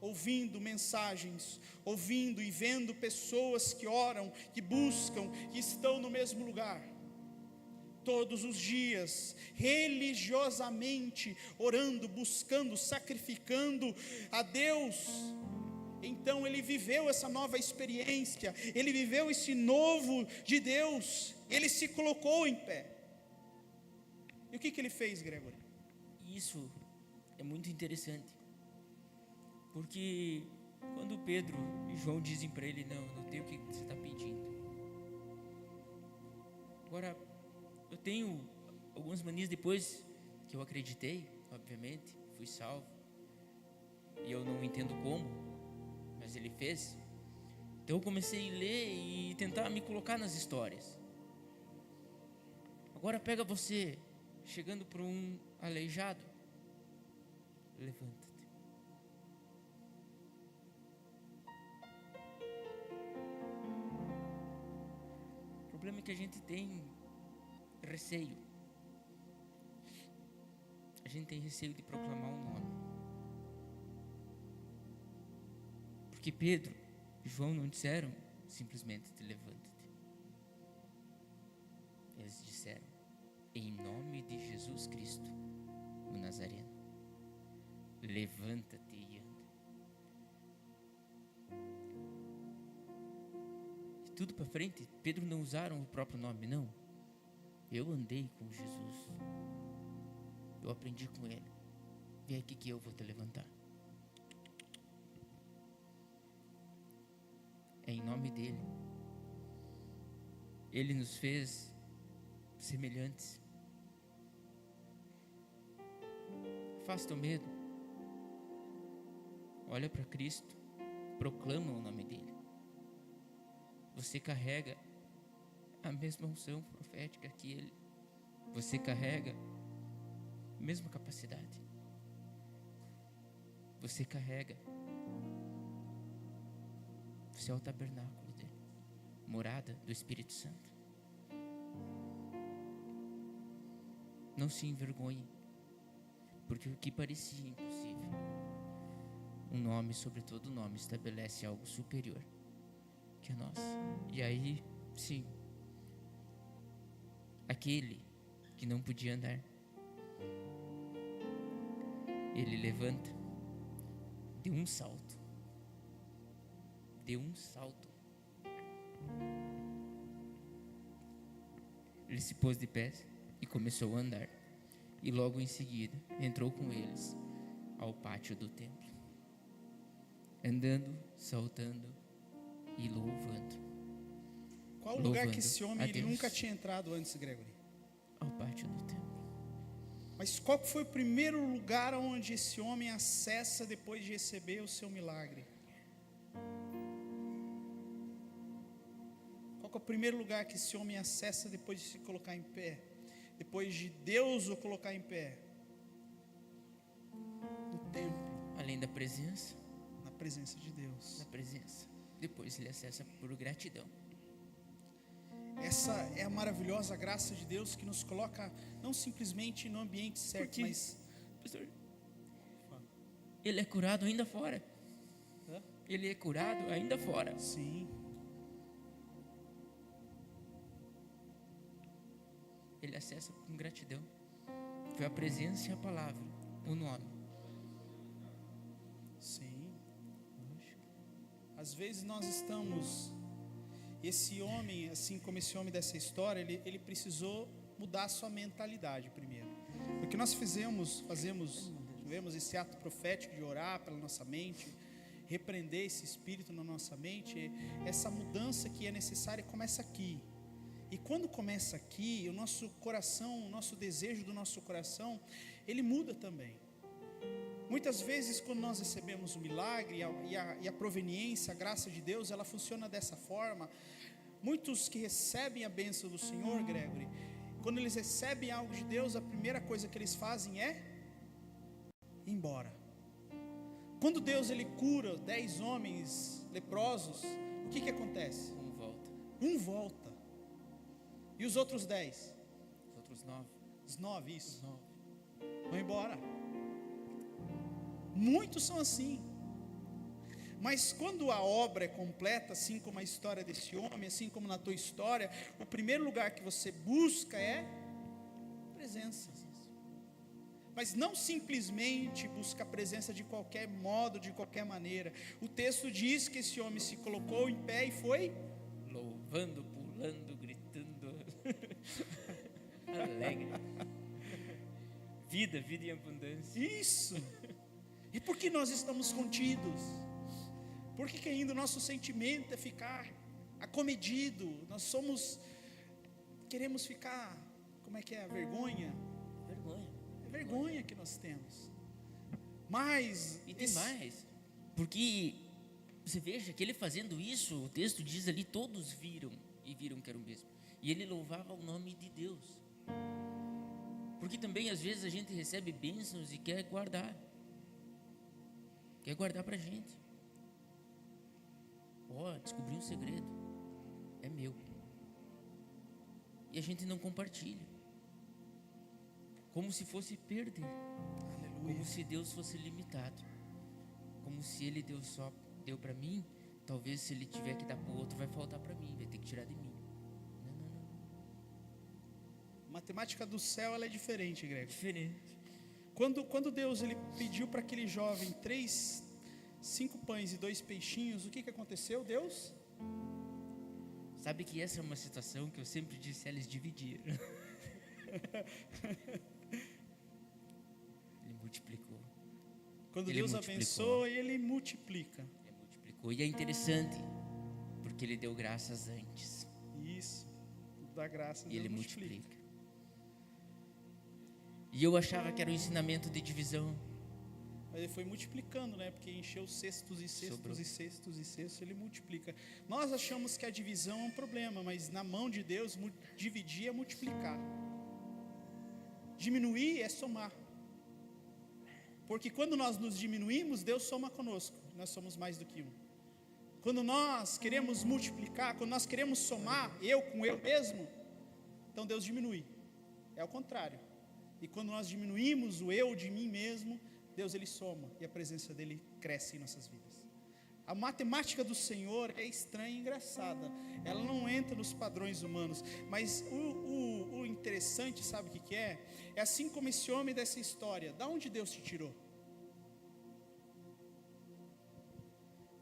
ouvindo mensagens, ouvindo e vendo pessoas que oram, que buscam, que estão no mesmo lugar, todos os dias, religiosamente, orando, buscando, sacrificando a Deus. Então ele viveu essa nova experiência, ele viveu esse novo de Deus, ele se colocou em pé. E o que ele fez, Gregory? Isso é muito interessante, porque quando Pedro e João dizem para ele: não tem o que você está pedindo. Agora, eu tenho algumas manias depois que eu acreditei, obviamente, fui salvo, e eu não entendo como, mas ele fez. Então eu comecei a ler e tentar me colocar nas histórias. Agora pega você chegando para um aleijado, levanta-te. O problema é que a gente tem receio. A gente tem receio de proclamar o nome. Porque Pedro e João não disseram simplesmente: te levanta-te. Eles disseram: em nome de Jesus Cristo, o Nazareno, levanta-te e anda. E tudo para frente, Pedro não usaram o próprio nome, não. Eu andei com Jesus, eu aprendi com ele. Vem aqui que eu vou te levantar. É em nome dele. Ele nos fez semelhantes. Afasta o medo. Olha para Cristo. Proclama o nome dele. Você carrega a mesma unção profética que ele. Você carrega a mesma capacidade. Você carrega. Você é o tabernáculo dele, morada do Espírito Santo. Não se envergonhe, porque o que parecia impossível, um nome sobre todo nome estabelece algo superior que a nós. E aí, sim, aquele que não podia andar, ele levanta, deu um salto, ele se pôs de pé e começou a andar, e logo em seguida entrou com eles ao pátio do templo, andando, saltando e louvando. Qual o lugar que louvando esse a homem ele Deus. nunca tinha entrado antes, Gregory? ao pátio do templo. Mas qual que foi o primeiro lugar onde esse homem acessa depois de receber o seu milagre? Qual que é o primeiro lugar que esse homem acessa depois de se colocar em pé? Depois de Deus o colocar em pé? No templo, Além da presença, na presença de Deus. na presença. Depois ele acessa por gratidão. Essa é a maravilhosa graça de Deus que nos coloca não simplesmente no ambiente certo, Porque- mas Pastor, ele é curado ainda fora. Hã? Ele é curado ainda fora. sim, Ele acessa com gratidão. Foi a presença e a palavra, o nome. sim. Às vezes nós estamos, esse homem, assim como esse homem dessa história, ele precisou mudar a sua mentalidade primeiro. Porque nós tivemos esse ato profético de orar pela nossa mente, repreender esse espírito na nossa mente. Essa mudança que é necessária começa aqui. E quando começa aqui, o nosso coração, o nosso desejo do nosso coração, ele muda também. Muitas vezes, quando nós recebemos o milagre e a proveniência, a graça de Deus, ela funciona dessa forma. Muitos que recebem a bênção do Senhor, Gregory, quando eles recebem algo de Deus, a primeira coisa que eles fazem é ir embora. Quando Deus ele cura 10 homens leprosos, o que acontece? Volta. Um volta. E os outros 10? Os outros 9. Os 9, isso. Os 9. Vão embora. Muitos são assim. Mas quando a obra é completa, assim como a história desse homem, assim como na tua história, o primeiro lugar que você busca é presença. Mas não simplesmente busca a presença de qualquer modo, de qualquer maneira. O texto diz que esse homem se colocou em pé e foi Louvando, pulando, gritando. Alegre. Vida em abundância. isso. E por que nós estamos contidos? Por que ainda o nosso sentimento é ficar acomedido? Queremos ficar, como é que é, a vergonha? Vergonha. É vergonha que nós temos. Mas, E tem mais. Porque você veja que ele fazendo isso, o texto diz ali, todos viram e viram que era o mesmo. E ele louvava o nome de Deus. Porque também às vezes a gente recebe bênçãos e quer guardar. Quer guardar pra gente. Descobri um segredo. É meu. E a gente não compartilha. Como se fosse perder. aleluia. Como se Deus fosse limitado. Como se Ele deu para mim. Talvez se Ele tiver que dar para o outro, vai faltar para mim, vai ter que tirar de mim. Não. A matemática do céu ela é diferente, Greg. Diferente. Quando Deus ele pediu para aquele jovem 5 pães e 2 peixinhos, o que aconteceu? Deus Sabe que essa é uma situação que eu sempre disse, eles dividiram. Ele multiplicou. Quando Ele Deus multiplicou. abençoa, ele multiplica. Ele multiplicou. E é interessante, porque ele deu graças antes. Isso, dá graça, E Deus ele multiplica. multiplica. E eu achava que era um ensinamento de divisão. Mas ele foi multiplicando, né? Porque encheu cestos e cestos Sobrou. e cestos e cestos, ele multiplica. Nós achamos que a divisão é um problema, mas na mão de Deus, dividir é multiplicar. Diminuir é somar. Porque quando nós nos diminuímos, Deus soma conosco. Nós somos mais do que um. Quando nós queremos multiplicar, quando nós queremos somar, eu com eu mesmo, então Deus diminui. É o contrário. E quando nós diminuímos o eu de mim mesmo, Deus ele soma e a presença dele cresce em nossas vidas. A matemática do Senhor é estranha e engraçada. Ela não entra nos padrões humanos. Mas o interessante, sabe o que é? É assim como esse homem dessa história. Da onde Deus te tirou?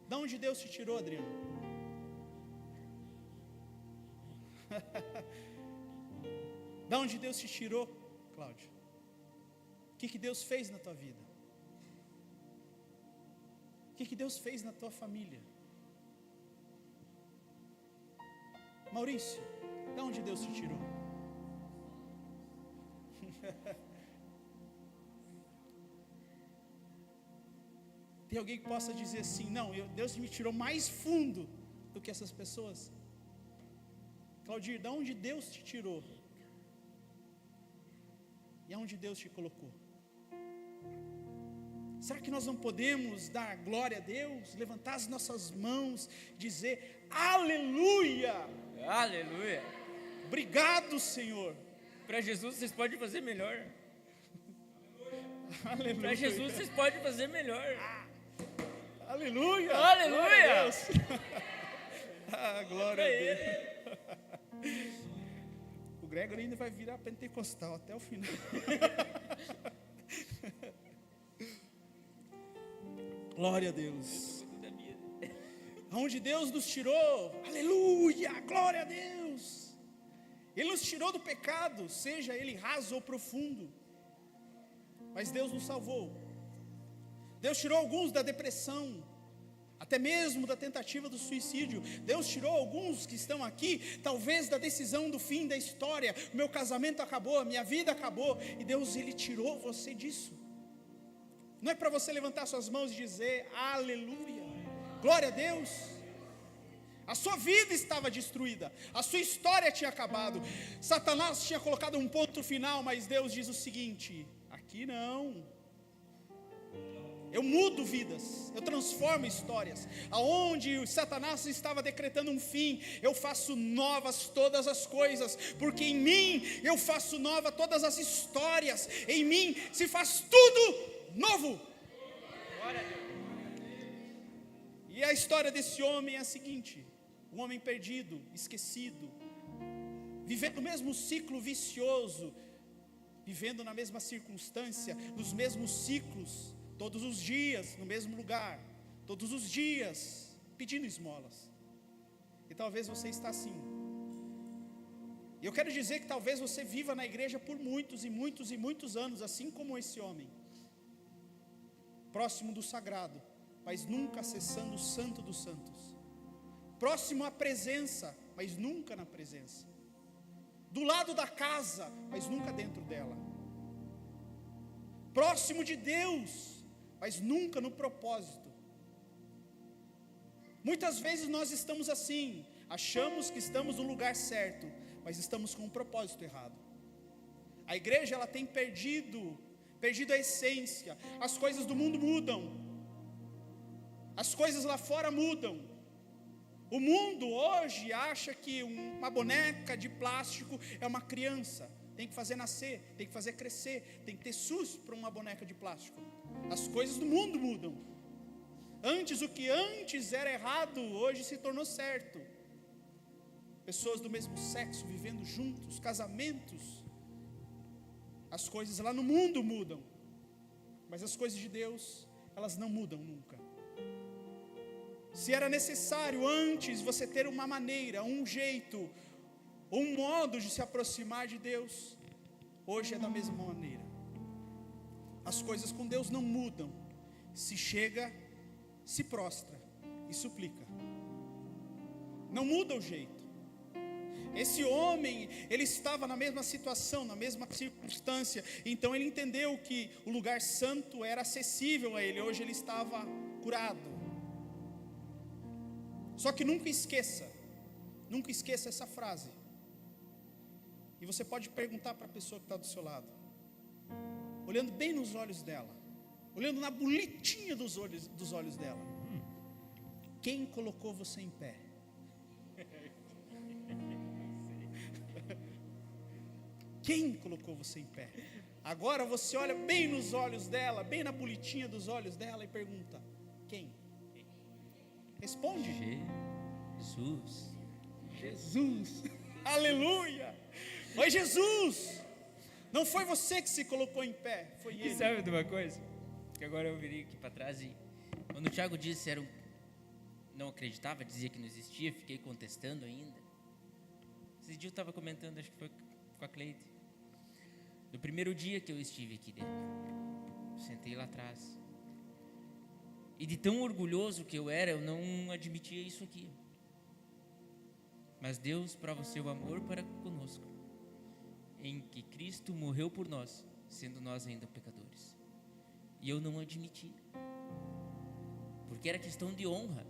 Da onde Deus te tirou, Adriano? Da onde Deus te tirou, Cláudio? O que Deus fez na tua vida? O que Deus fez na tua família? Maurício, de onde Deus te tirou? Tem alguém que possa dizer assim, não, Deus me tirou mais fundo do que essas pessoas? Claudir, de onde Deus te tirou? E aonde Deus te colocou? Será que nós não podemos dar glória a Deus, levantar as nossas mãos, dizer aleluia? Aleluia. Obrigado, Senhor. Para Jesus vocês podem fazer melhor. Aleluia. Para Jesus vocês podem fazer melhor. Aleluia. Aleluia. Glória a Deus. Glória a Deus. O Gregory ainda vai virar pentecostal até o final. Glória a Deus. Aonde Deus nos tirou, aleluia, glória a Deus. Ele nos tirou do pecado, seja ele raso ou profundo, mas Deus nos salvou. Deus tirou alguns da depressão, até mesmo da tentativa do suicídio. Deus tirou alguns que estão aqui, talvez da decisão do fim da história. Meu casamento acabou, minha vida acabou, e Deus, Ele tirou você disso. Não é para você levantar suas mãos e dizer aleluia, glória a Deus. A sua vida estava destruída, a sua história tinha acabado, Satanás tinha colocado um ponto final, mas Deus diz o seguinte: aqui não. Eu mudo vidas, eu transformo histórias. Aonde Satanás estava decretando um fim, eu faço novas todas as coisas, porque em mim eu faço nova todas as histórias, em mim se faz tudo novo. E a história desse homem é a seguinte: um homem perdido, esquecido, vivendo o mesmo ciclo vicioso, vivendo na mesma circunstância, nos mesmos ciclos, todos os dias, no mesmo lugar, todos os dias, pedindo esmolas. E talvez você está assim. E eu quero dizer que talvez você viva na igreja por muitos e muitos e muitos anos, assim como esse homem, próximo do sagrado, mas nunca acessando o santo dos santos, próximo à presença, mas nunca na presença, do lado da casa, mas nunca dentro dela, próximo de Deus, mas nunca no propósito. Muitas vezes nós estamos assim, achamos que estamos no lugar certo, mas estamos com um propósito errado. A igreja, ela tem perdido a essência. As coisas do mundo mudam, as coisas lá fora mudam. O mundo hoje acha que uma boneca de plástico é uma criança, tem que fazer nascer, tem que fazer crescer, tem que ter SUS para uma boneca de plástico. As coisas do mundo mudam. Antes, o que antes era errado, hoje se tornou certo. Pessoas do mesmo sexo vivendo juntos, casamentos. As coisas lá no mundo mudam, mas as coisas de Deus, elas não mudam nunca. Se era necessário antes você ter uma maneira, um jeito, um modo de se aproximar de Deus, hoje é da mesma maneira. As coisas com Deus não mudam. Se chega, se prostra e suplica. Não muda o jeito. Esse homem, ele estava na mesma situação, na mesma circunstância, então ele entendeu que o lugar santo era acessível a ele. Hoje ele estava curado. Só que nunca esqueça essa frase. E você pode perguntar para a pessoa que está do seu lado, olhando bem nos olhos dela, olhando na bolitinha dos olhos dela: quem colocou você em pé? Quem colocou você em pé? Agora você olha bem nos olhos dela, bem na bolitinha dos olhos dela e pergunta: quem? Responde: Jesus. Aleluia. Foi Jesus. Não foi você que se colocou em pé, foi Ele. E sabe de uma coisa? Que agora eu virei aqui para trás e quando o Thiago disse não acreditava, dizia que não existia, fiquei contestando ainda. Esse dia eu estava comentando, acho que foi com a Cleide, no primeiro dia que eu estive aqui dentro, sentei lá atrás, e de tão orgulhoso que eu era, eu não admitia isso aqui. Mas Deus prova o seu amor para conosco, em que Cristo morreu por nós, sendo nós ainda pecadores. E eu não admiti, porque era questão de honra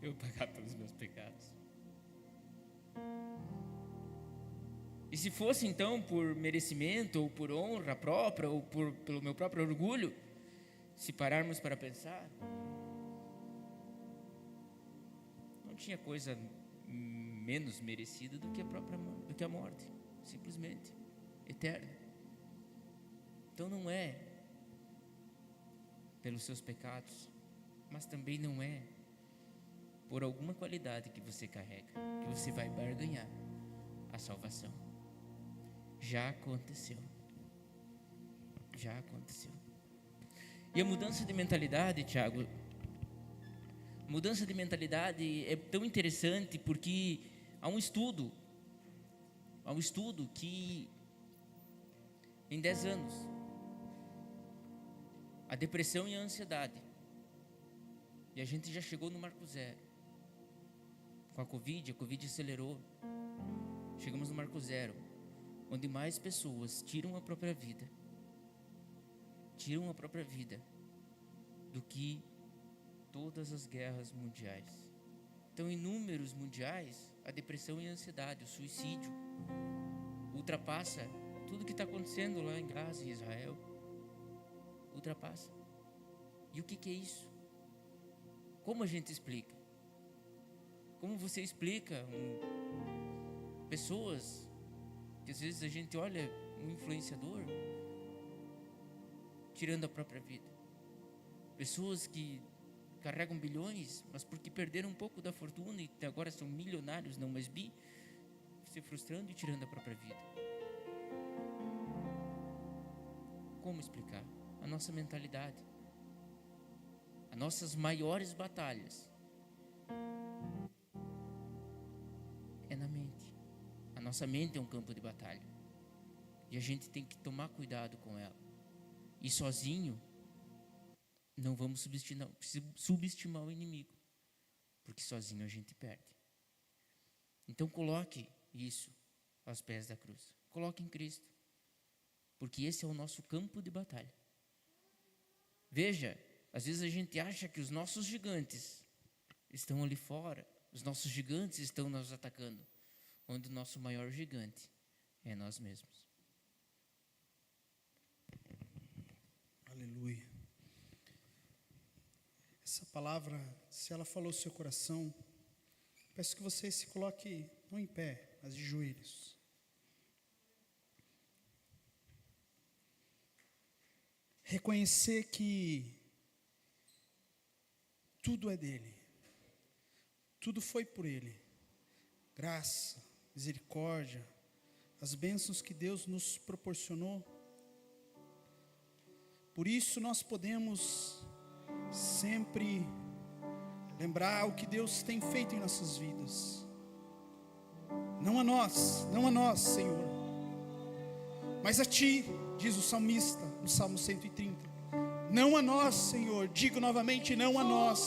eu pagar pelos meus pecados. E se fosse então por merecimento, ou por honra própria, ou pelo meu próprio orgulho, se pararmos para pensar, não tinha coisa menos merecida do que a morte, simplesmente, eterna. Então não é pelos seus pecados, mas também não é por alguma qualidade que você carrega, que você vai barganhar a salvação. Já aconteceu. Já aconteceu. E a mudança de mentalidade, Tiago, mudança de mentalidade é tão interessante porque há um estudo que em 10 anos a depressão e a ansiedade, e a gente já chegou no marco zero. Com a Covid acelerou, chegamos no marco zero, onde mais pessoas tiram a própria vida do que todas as guerras mundiais. Então, em números mundiais, a depressão e a ansiedade, o suicídio, ultrapassa tudo que está acontecendo lá em Gaza e Israel. Ultrapassa. E o que é isso? Como a gente explica? Como você explica pessoas que às vezes a gente olha um influenciador tirando a própria vida? Pessoas que carregam bilhões, mas porque perderam um pouco da fortuna e agora são milionários, não mais se frustrando e tirando a própria vida. Como explicar? A nossa mentalidade. As nossas maiores batalhas é na mente. A nossa mente é um campo de batalha. E a gente tem que tomar cuidado com ela. E sozinho, não vamos subestimar o inimigo, porque sozinho a gente perde. Então coloque isso aos pés da cruz. Coloque em Cristo, porque esse é o nosso campo de batalha. Veja, às vezes a gente acha que os nossos gigantes estão ali fora, os nossos gigantes estão nos atacando, onde o nosso maior gigante é nós mesmos. Aleluia. Essa palavra, se ela falou no seu coração, peço que você se coloque não em pé, mas de joelhos. Reconhecer que tudo é dele, tudo foi por ele. Graça, misericórdia, as bênçãos que Deus nos proporcionou. Por isso nós podemos sempre lembrar o que Deus tem feito em nossas vidas. Não a nós, Senhor, mas a Ti, diz o salmista no Salmo 130. Não a nós, Senhor, digo novamente, não a nós.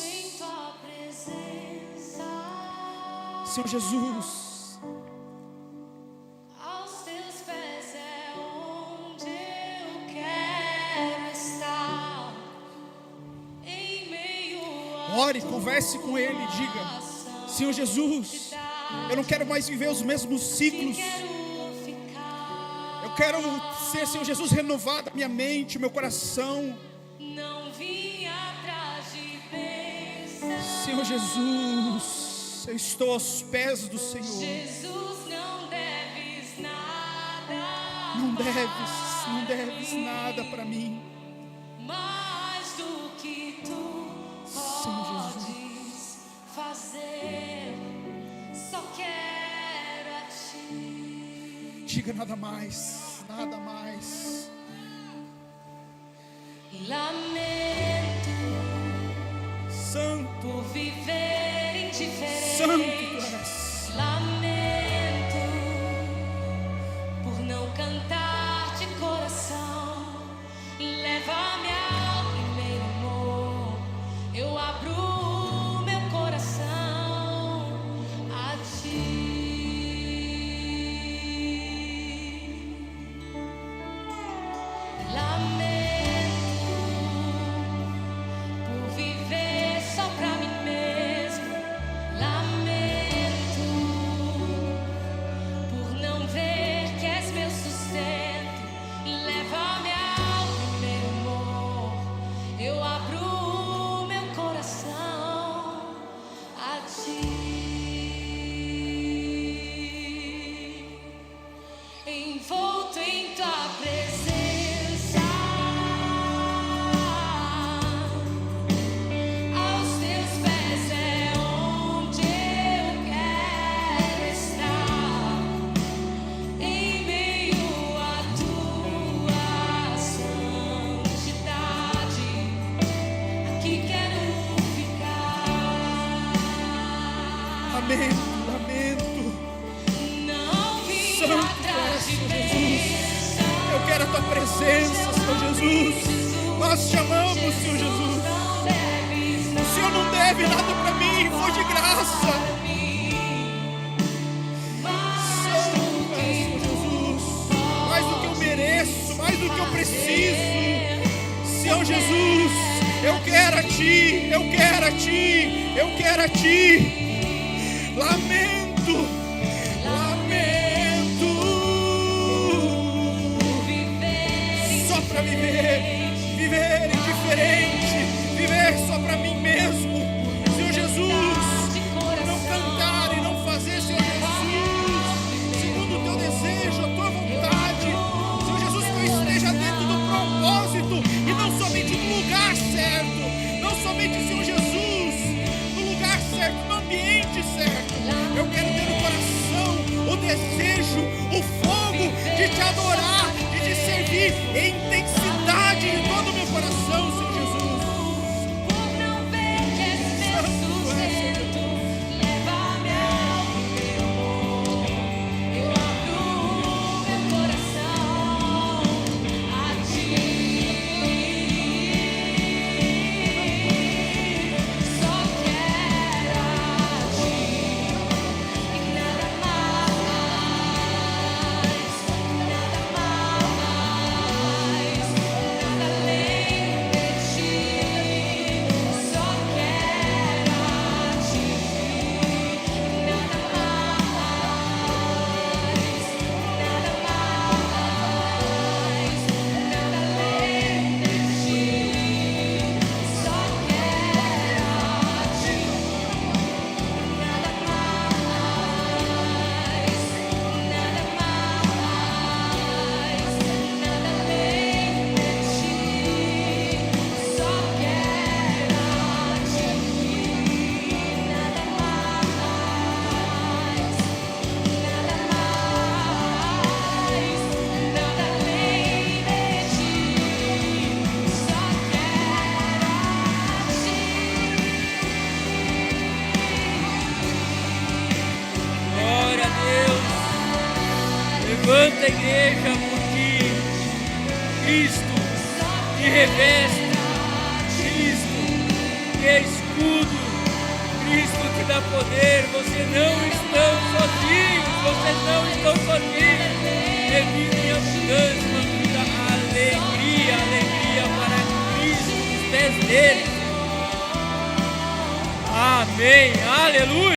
Senhor Jesus, ore, converse com Ele, diga: Senhor Jesus, eu não quero mais viver os mesmos ciclos. Eu quero ser, Senhor Jesus, renovado a minha mente, o meu coração. Senhor Jesus, eu estou aos pés do Senhor. Não deves nada para mim. Senhor Jesus, fazer, só quero a Ti. Diga nada mais, nada mais. Lamento, Santo, por viver indiferente. Santo tu és. Lamento, por não cantar de coração. Leva-me ao primeiro amor. Eu abro o meu coração a Ti. Eu quero a tua presença, Senhor Jesus. Nós te amamos, Senhor Jesus. O Senhor não deve nada para mim, foi de graça. Santo é, Senhor Jesus. Mais do que eu mereço, mais do que eu preciso. Senhor Jesus, eu quero a Ti, eu quero a Ti, eu quero a Ti. Lamento. Só para viver indiferente, viver só para mim mesmo. Senhor Jesus, não cantar e não fazer, Senhor Jesus, segundo o Teu desejo, a Tua vontade. Senhor Jesus, que eu esteja dentro do propósito e não somente no lugar certo, não somente, Senhor Jesus, no lugar certo, no ambiente certo. Eu quero ter no coração o desejo, o fogo de Te adorar, de Te servir em intensidade de todo o meu coração, Senhor Jesus. Por não ver que és sustento, leva-me ao primeiro amor. Eu abro meu coração a Ti. Só quero a Ti e nada mais, nada além de Ti. Só quero a Ti, nada mais, nada além de Ti. Só quero a Ti, nada mais, nada além de Ti. Só quero a Ti, nada mais, nada além de Ti. Só quero a Glória a Deus. Levanta a igreja, porque Cristo te reveste, Cristo te é escudo, Cristo te dá poder. Vocês não estão sozinhos, devido em abundância, uma vida, alegria para Cristo, os pés dele. Amém, aleluia.